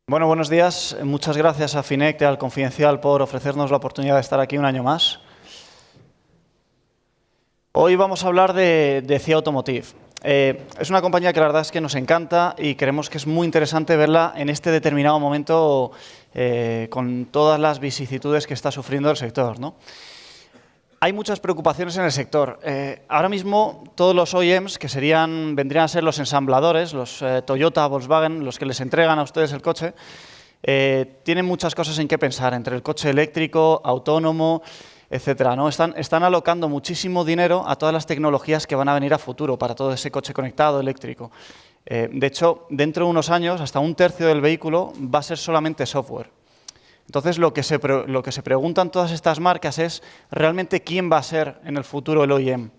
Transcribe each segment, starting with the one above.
Bueno, buenos días. Muchas gracias a Finect y al Confidencial por ofrecernos la oportunidad de estar aquí un año más. Hoy vamos a hablar de CIA Automotive. Es una compañía que la verdad es que nos encanta y creemos que es muy interesante verla en este determinado momento con todas las vicisitudes que está sufriendo el sector, ¿no? Hay muchas preocupaciones en el sector. Ahora mismo todos los OEMs, que vendrían a ser los ensambladores, los Toyota, Volkswagen, los que les entregan a ustedes el coche, tienen muchas cosas en qué pensar, entre el coche eléctrico, autónomo, etcétera, ¿no? Están alocando muchísimo dinero a todas las tecnologías que van a venir a futuro para todo ese coche conectado eléctrico. De hecho, dentro de unos años, hasta un tercio del vehículo va a ser solamente software. Entonces, lo que se preguntan todas estas marcas es realmente quién va a ser en el futuro el OEM.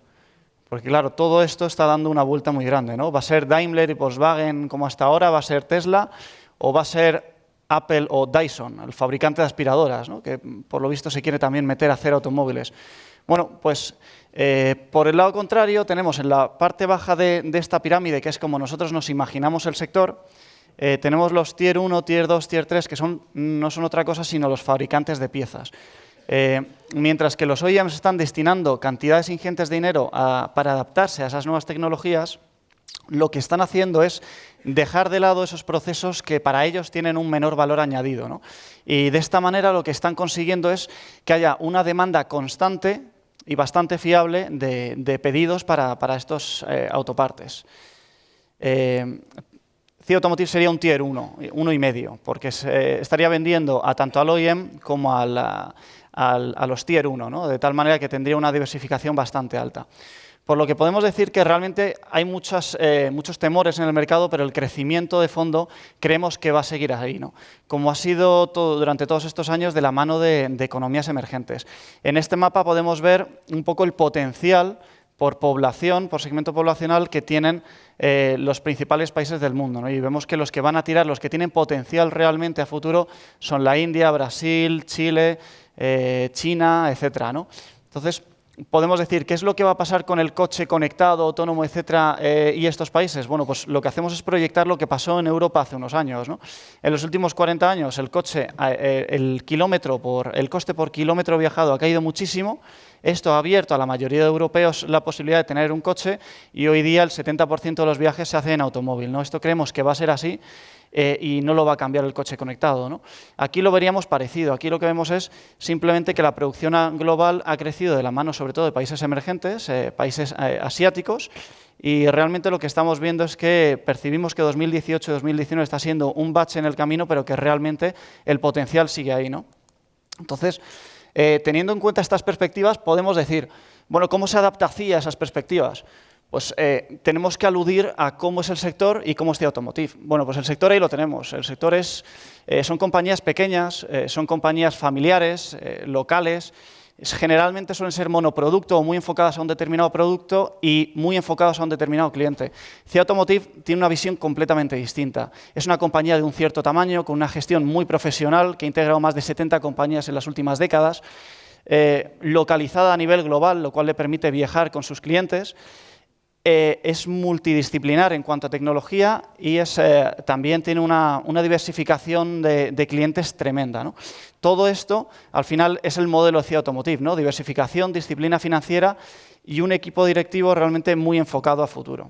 Porque, claro, todo esto está dando una vuelta muy grande, ¿no? ¿Va a ser Daimler y Volkswagen como hasta ahora? ¿Va a ser Tesla? ¿O va a ser Apple o Dyson, el fabricante de aspiradoras, ¿no? Que por lo visto se quiere también meter a hacer automóviles? Bueno, pues por el lado contrario tenemos en la parte baja de esta pirámide, que es como nosotros nos imaginamos el sector, tenemos los Tier 1, Tier 2, Tier 3, que no son otra cosa sino los fabricantes de piezas. Mientras que los OEMs están destinando cantidades ingentes de dinero para adaptarse a esas nuevas tecnologías, lo que están haciendo es dejar de lado esos procesos que para ellos tienen un menor valor añadido, ¿no? Y de esta manera lo que están consiguiendo es que haya una demanda constante y bastante fiable de pedidos para estos autopartes. CIA Automotive sería un Tier 1, 1,5, porque estaría vendiendo tanto al OEM como a los Tier 1, ¿no? De tal manera que tendría una diversificación bastante alta. Por lo que podemos decir que realmente hay muchos temores en el mercado, pero el crecimiento de fondo creemos que va a seguir ahí, ¿no? Como ha sido durante todos estos años de la mano de economías emergentes. En este mapa podemos ver un poco el potencial por población, por segmento poblacional que tienen los principales países del mundo, ¿no? Y vemos que los que van a tirar, los que tienen potencial realmente a futuro son la India, Brasil, Chile, China, etcétera, ¿no? Entonces, podemos decir, ¿qué es lo que va a pasar con el coche conectado, autónomo, etcétera, y estos países? Bueno, pues lo que hacemos es proyectar lo que pasó en Europa hace unos años, ¿no? En los últimos 40 años el coche, el coste por kilómetro viajado ha caído muchísimo. Esto ha abierto a la mayoría de europeos la posibilidad de tener un coche y hoy día el 70% de los viajes se hace en automóvil, ¿no? Esto creemos que va a ser así. Y no lo va a cambiar el coche conectado, ¿no? Aquí lo veríamos parecido. Aquí lo que vemos es simplemente que la producción global ha crecido de la mano sobre todo de países emergentes, países asiáticos, y realmente lo que estamos viendo es que percibimos que 2018-2019 está siendo un bache en el camino, pero que realmente el potencial sigue ahí, ¿no? Entonces, teniendo en cuenta estas perspectivas, podemos decir, bueno, ¿cómo se adapta CIA a esas perspectivas? Pues tenemos que aludir a cómo es el sector y cómo es CIA Automotive. Bueno, pues el sector ahí lo tenemos. El sector son compañías pequeñas, son compañías familiares, locales. Generalmente suelen ser monoproducto o muy enfocadas a un determinado producto y muy enfocadas a un determinado cliente. CIA Automotive tiene una visión completamente distinta. Es una compañía de un cierto tamaño, con una gestión muy profesional, que ha integrado más de 70 compañías en las últimas décadas, localizada a nivel global, lo cual le permite viajar con sus clientes. Es multidisciplinar en cuanto a tecnología y también tiene una diversificación de clientes tremenda, ¿no? Todo esto, al final, es el modelo de CIA Automotive, ¿no? Diversificación, disciplina financiera y un equipo directivo realmente muy enfocado a futuro.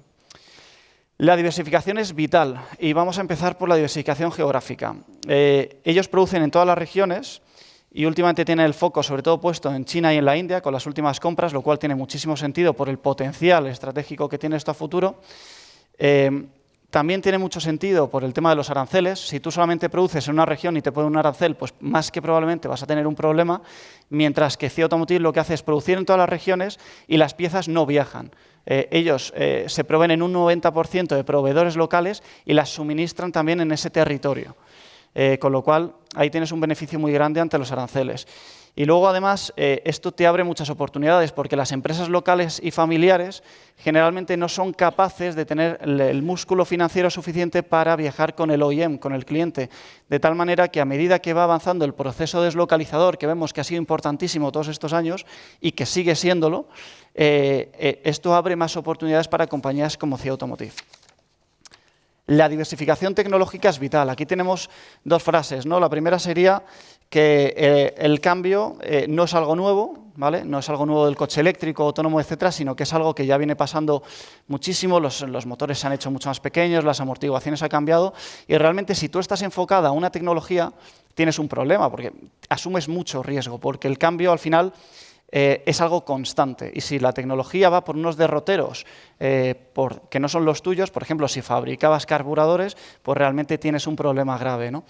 La diversificación es vital y vamos a empezar por la diversificación geográfica. Ellos producen en todas las regiones y últimamente tiene el foco sobre todo puesto en China y en la India con las últimas compras, lo cual tiene muchísimo sentido por el potencial estratégico que tiene esto a futuro. También tiene mucho sentido por el tema de los aranceles. Si tú solamente produces en una región y te ponen un arancel, pues más que probablemente vas a tener un problema, mientras que CIA Automotive lo que hace es producir en todas las regiones y las piezas no viajan. Ellos se proveen en un 90% de proveedores locales y las suministran también en ese territorio. Con lo cual, ahí tienes un beneficio muy grande ante los aranceles. Y luego, además, esto te abre muchas oportunidades porque las empresas locales y familiares generalmente no son capaces de tener el músculo financiero suficiente para viajar con el OEM, con el cliente. De tal manera que a medida que va avanzando el proceso deslocalizador, que vemos que ha sido importantísimo todos estos años y que sigue siéndolo, esto abre más oportunidades para compañías como CIA Automotive. La diversificación tecnológica es vital. Aquí tenemos dos frases, ¿no? La primera sería que el cambio no es algo nuevo, ¿vale? No es algo nuevo del coche eléctrico, autónomo, etcétera, sino que es algo que ya viene pasando muchísimo, los motores se han hecho mucho más pequeños, las amortiguaciones han cambiado y realmente si tú estás enfocada a una tecnología tienes un problema porque asumes mucho riesgo, porque el cambio al final es algo constante. Y si la tecnología va por unos derroteros que no son los tuyos, por ejemplo, si fabricabas carburadores, pues realmente tienes un problema grave, ¿no?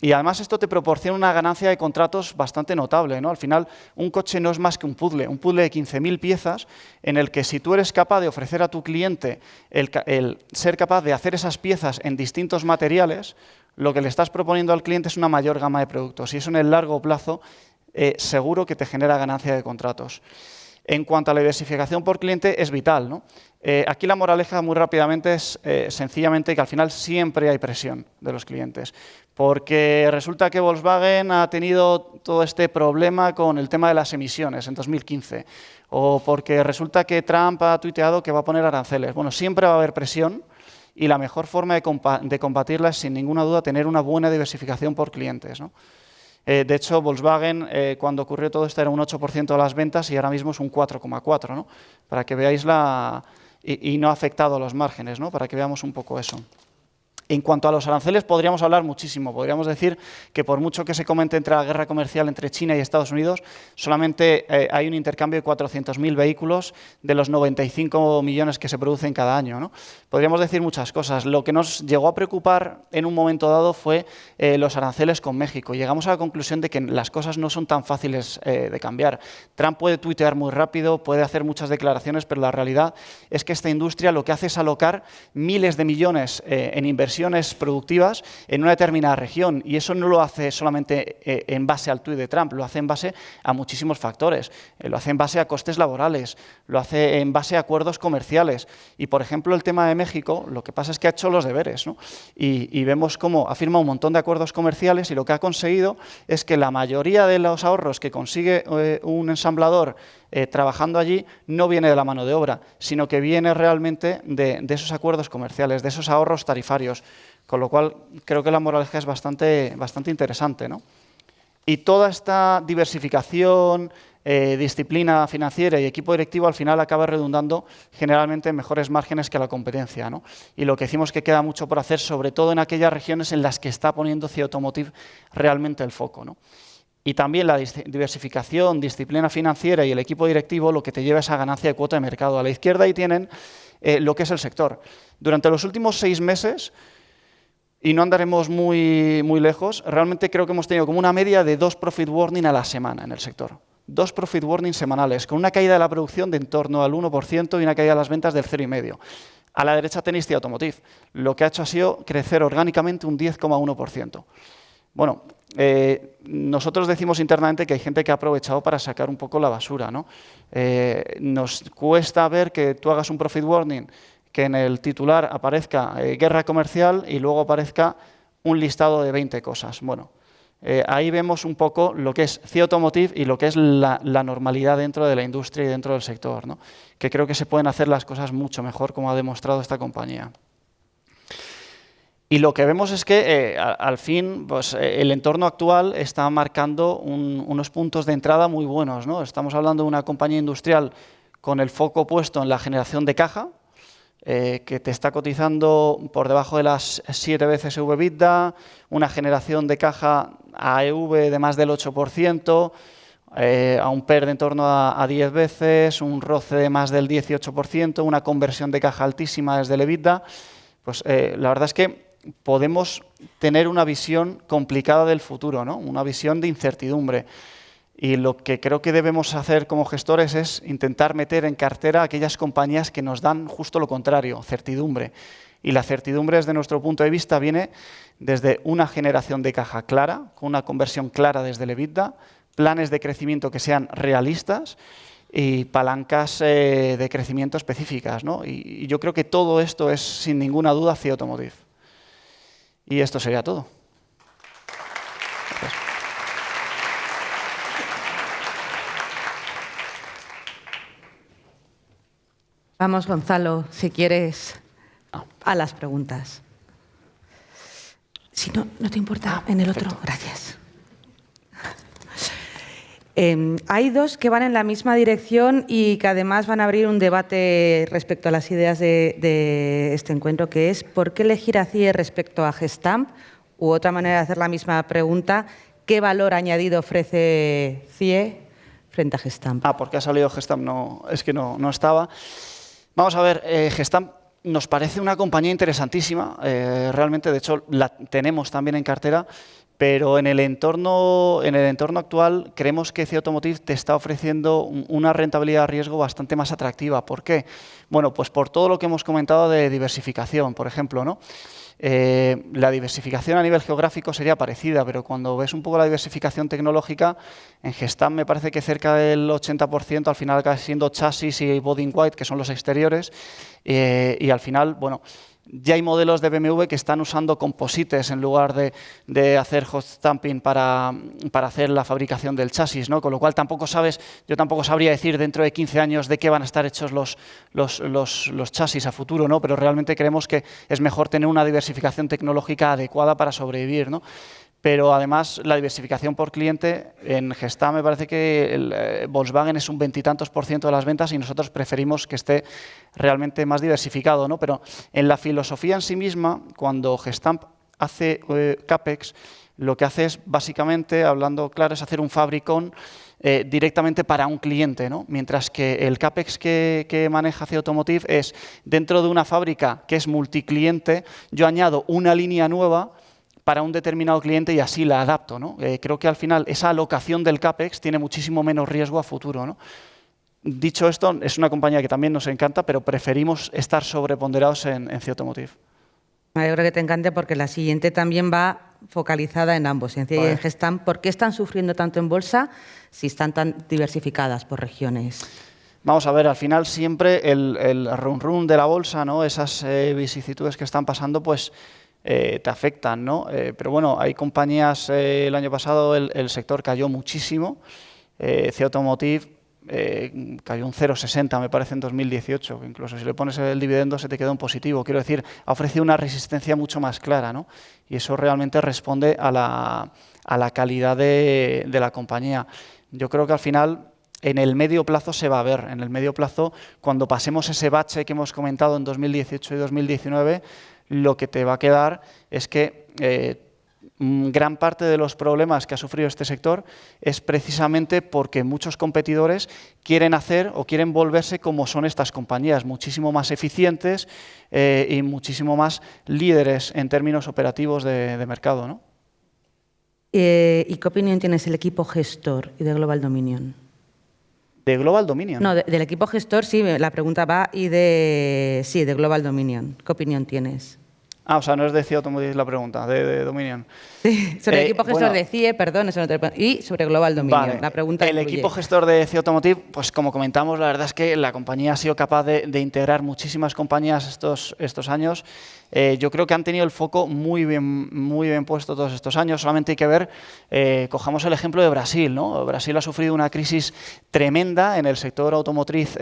Y además esto te proporciona una ganancia de contratos bastante notable, ¿no? Al final, un coche no es más que un puzzle de 15.000 piezas en el que si tú eres capaz de ofrecer a tu cliente el ser capaz de hacer esas piezas en distintos materiales, lo que le estás proponiendo al cliente es una mayor gama de productos y eso en el largo plazo seguro que te genera ganancia de contratos. En cuanto a la diversificación por cliente, es vital, ¿no? Aquí la moraleja, muy rápidamente, es sencillamente que al final siempre hay presión de los clientes, porque resulta que Volkswagen ha tenido todo este problema con el tema de las emisiones en 2015, o porque resulta que Trump ha tuiteado que va a poner aranceles. Bueno, siempre va a haber presión y la mejor forma de combatirla es, sin ninguna duda, tener una buena diversificación por clientes, ¿no? De hecho, Volkswagen, cuando ocurrió todo esto, era un 8% de las ventas y ahora mismo es un 4,4%, ¿no? Para que veáis y no ha afectado a los márgenes, ¿no? Para que veamos un poco eso. En cuanto a los aranceles, podríamos hablar muchísimo. Podríamos decir que por mucho que se comente entre la guerra comercial entre China y Estados Unidos, solamente hay un intercambio de 400.000 vehículos de los 95 millones que se producen cada año, ¿no? Podríamos decir muchas cosas. Lo que nos llegó a preocupar en un momento dado fue los aranceles con México. Llegamos a la conclusión de que las cosas no son tan fáciles de cambiar. Trump puede tuitear muy rápido, puede hacer muchas declaraciones, pero la realidad es que esta industria lo que hace es alocar miles de millones en inversión productivas en una determinada región y eso no lo hace solamente en base al tuit de Trump, lo hace en base a muchísimos factores, lo hace en base a costes laborales, lo hace en base a acuerdos comerciales y, por ejemplo, el tema de México, lo que pasa es que ha hecho los deberes, ¿no? Y vemos cómo ha firmado un montón de acuerdos comerciales y lo que ha conseguido es que la mayoría de los ahorros que consigue un ensamblador trabajando allí no viene de la mano de obra, sino que viene realmente de esos acuerdos comerciales, de esos ahorros tarifarios, con lo cual creo que la moraleja es bastante interesante, ¿no? Y toda esta diversificación, disciplina financiera y equipo directivo al final acaba redundando generalmente en mejores márgenes que la competencia, ¿no? Y lo que decimos que queda mucho por hacer, sobre todo en aquellas regiones en las que está poniendo CIE Automotive realmente el foco, ¿no? Y también la diversificación, disciplina financiera y el equipo directivo lo que te lleva a esa ganancia de cuota de mercado. A la izquierda ahí tienen lo que es el sector. Durante los últimos 6 meses, y no andaremos muy lejos, realmente creo que hemos tenido como una media de 2 profit warning a la semana en el sector. 2 profit warning semanales, con una caída de la producción de en torno al 1% y una caída de las ventas del 0,5%. A la derecha tenéis CIE Automotive. Lo que ha hecho ha sido crecer orgánicamente un 10,1%. Bueno, nosotros decimos internamente que hay gente que ha aprovechado para sacar un poco la basura, ¿no? Nos cuesta ver que tú hagas un profit warning, que en el titular aparezca guerra comercial y luego aparezca un listado de 20 cosas. Bueno, ahí vemos un poco lo que es CIE Automotive y lo que es la normalidad dentro de la industria y dentro del sector, ¿no? Que creo que se pueden hacer las cosas mucho mejor, como ha demostrado esta compañía. Y lo que vemos es que, al fin, pues, el entorno actual está marcando unos puntos de entrada muy buenos, ¿no? Estamos hablando de una compañía industrial con el foco puesto en la generación de caja, que te está cotizando por debajo de las 7 veces EV/EBITDA, una generación de caja a EV de más del 8%, a un PER de en torno a 10 veces, un ROCE de más del 18%, una conversión de caja altísima desde el EBITDA. Pues la verdad es que podemos tener una visión complicada del futuro, ¿no? Una visión de incertidumbre. Y lo que creo que debemos hacer como gestores es intentar meter en cartera aquellas compañías que nos dan justo lo contrario, certidumbre. Y la certidumbre, desde nuestro punto de vista, viene desde una generación de caja clara, con una conversión clara desde el EBITDA, planes de crecimiento que sean realistas y palancas de crecimiento específicas, ¿no? Y yo creo que todo esto es, sin ninguna duda, CIE Automotive. Y esto sería todo. Gracias. Vamos, Gonzalo, si quieres a las preguntas. Si no, no te importa, en el perfecto. otro. Gracias. Hay dos que van en la misma dirección y que además van a abrir un debate respecto a las ideas de este encuentro, que es ¿por qué elegir a CIE respecto a Gestamp? U otra manera de hacer la misma pregunta, ¿qué valor añadido ofrece CIE frente a Gestamp? Porque ha salido Gestamp, no, es que no estaba. Vamos a ver, Gestamp nos parece una compañía interesantísima, realmente, de hecho, la tenemos también en cartera, pero en el entorno actual creemos que CIE Automotive te está ofreciendo una rentabilidad a riesgo bastante más atractiva. ¿Por qué? Bueno, pues por todo lo que hemos comentado de diversificación, por ejemplo, ¿no? La diversificación a nivel geográfico sería parecida, pero cuando ves un poco la diversificación tecnológica, en Gestamp me parece que cerca del 80% al final acaba siendo chasis y body in white, que son los exteriores, y al final, bueno, ya hay modelos de BMW que están usando composites en lugar de hacer hot stamping para hacer la fabricación del chasis, ¿no? Con lo cual yo tampoco sabría decir dentro de 15 años de qué van a estar hechos los chasis a futuro, ¿no? Pero realmente creemos que es mejor tener una diversificación tecnológica adecuada para sobrevivir, ¿no? Pero además la diversificación por cliente en Gestamp me parece que Volkswagen es un 20 y tantos % de las ventas y nosotros preferimos que esté realmente más diversificado, ¿no? Pero en la filosofía en sí misma, cuando Gestamp hace CAPEX, lo que hace es básicamente, hablando claro, es hacer un fabricón directamente para un cliente, ¿no? Mientras que el CAPEX que maneja CIE Automotive es dentro de una fábrica que es multicliente, yo añado una línea nueva para un determinado cliente y así la adapto, ¿no? Creo que al final esa alocación del CAPEX tiene muchísimo menos riesgo a futuro, ¿no? Dicho esto, es una compañía que también nos encanta, pero preferimos estar sobreponderados en CIE Automotive. Me alegro que te encante porque la siguiente también va focalizada en ambos, en CIE y en Gestamp. ¿Por qué están sufriendo tanto en bolsa si están tan diversificadas por regiones? Vamos a ver, al final siempre el run de la bolsa, ¿no? Esas vicisitudes que están pasando, pues te afectan, ¿no? Pero bueno, hay compañías, el año pasado el sector cayó muchísimo, CIE Automotive cayó un 0,60 me parece en 2018, incluso si le pones el dividendo se te queda en positivo, quiero decir, ha ofrecido una resistencia mucho más clara, ¿no? Y eso realmente responde a la calidad de la compañía. Yo creo que al final en el medio plazo se va a ver, en el medio plazo cuando pasemos ese bache que hemos comentado en 2018 y 2019, lo que te va a quedar es que gran parte de los problemas que ha sufrido este sector es precisamente porque muchos competidores quieren hacer o quieren volverse como son estas compañías, muchísimo más eficientes y muchísimo más líderes en términos operativos de mercado, ¿no? ¿Y qué opinión tienes del equipo gestor y de Global Dominion? ¿De Global Dominion? No, del equipo gestor, sí, la pregunta va, y sí, de Global Dominion. ¿Qué opinión tienes? O sea, no es de CIE Automotive la pregunta, de Dominion. Sí, sobre el equipo gestor de CIE, perdón, eso no te... y sobre Global Dominion. Vale. La pregunta el equipo gestor de CIE Automotive, pues como comentamos, la verdad es que la compañía ha sido capaz de integrar muchísimas compañías estos años. Yo creo que han tenido el foco muy bien puesto todos estos años. Solamente hay que ver, cojamos el ejemplo de Brasil, ¿no? Brasil ha sufrido una crisis tremenda en el sector automotriz,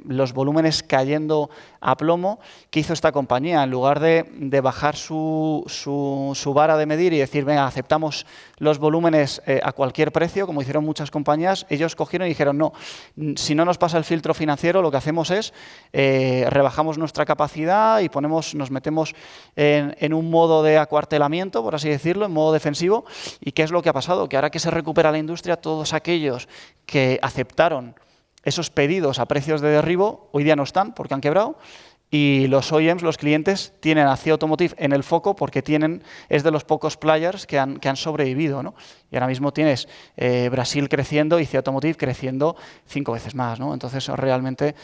los volúmenes cayendo a plomo. ¿Qué hizo esta compañía? En lugar de bajar su vara de medir y decir, venga, aceptamos los volúmenes a cualquier precio, como hicieron muchas compañías, ellos cogieron y dijeron, no, si no nos pasa el filtro financiero, lo que hacemos es rebajamos nuestra capacidad y nos metemos en un modo de acuartelamiento, por así decirlo, en modo defensivo. ¿Y qué es lo que ha pasado? Que ahora que se recupera la industria, todos aquellos que aceptaron esos pedidos a precios de derribo, hoy día no están porque han quebrado. Y los OEMs, los clientes, tienen a CIE Automotive en el foco porque es de los pocos players que han sobrevivido, ¿no? Y ahora mismo tienes Brasil creciendo y CIE Automotive creciendo 5 veces más, ¿no? Entonces, realmente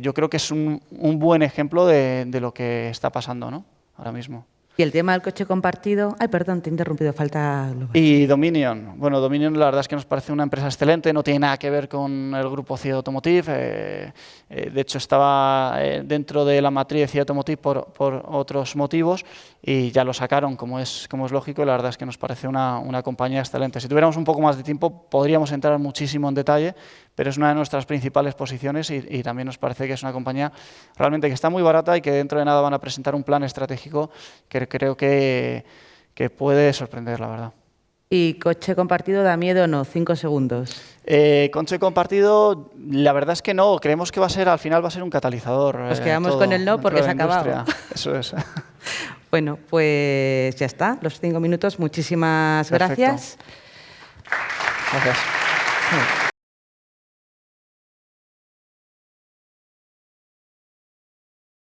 yo creo que es un buen ejemplo de lo que está pasando, ¿no? Ahora mismo. ¿Y el tema del coche compartido? Ay, perdón, te he interrumpido, falta Global. Y Dominion. Bueno, Dominion la verdad es que nos parece una empresa excelente, no tiene nada que ver con el grupo CIE Automotive. De hecho, estaba dentro de la matriz de CIE Automotive por otros motivos y ya lo sacaron, como es lógico, y la verdad es que nos parece una compañía excelente. Si tuviéramos un poco más de tiempo, podríamos entrar muchísimo en detalle, pero es una de nuestras principales posiciones y también nos parece que es una compañía realmente que está muy barata y que dentro de nada van a presentar un plan estratégico que creo que puede sorprender, la verdad. ¿Y coche compartido da miedo o no? 5 segundos. Coche compartido, la verdad es que no. Creemos que al final va a ser un catalizador. Nos quedamos con el no porque se ha acabado. Eso es. Bueno, pues ya está, los 5 minutos. Muchísimas Perfecto. gracias. Gracias.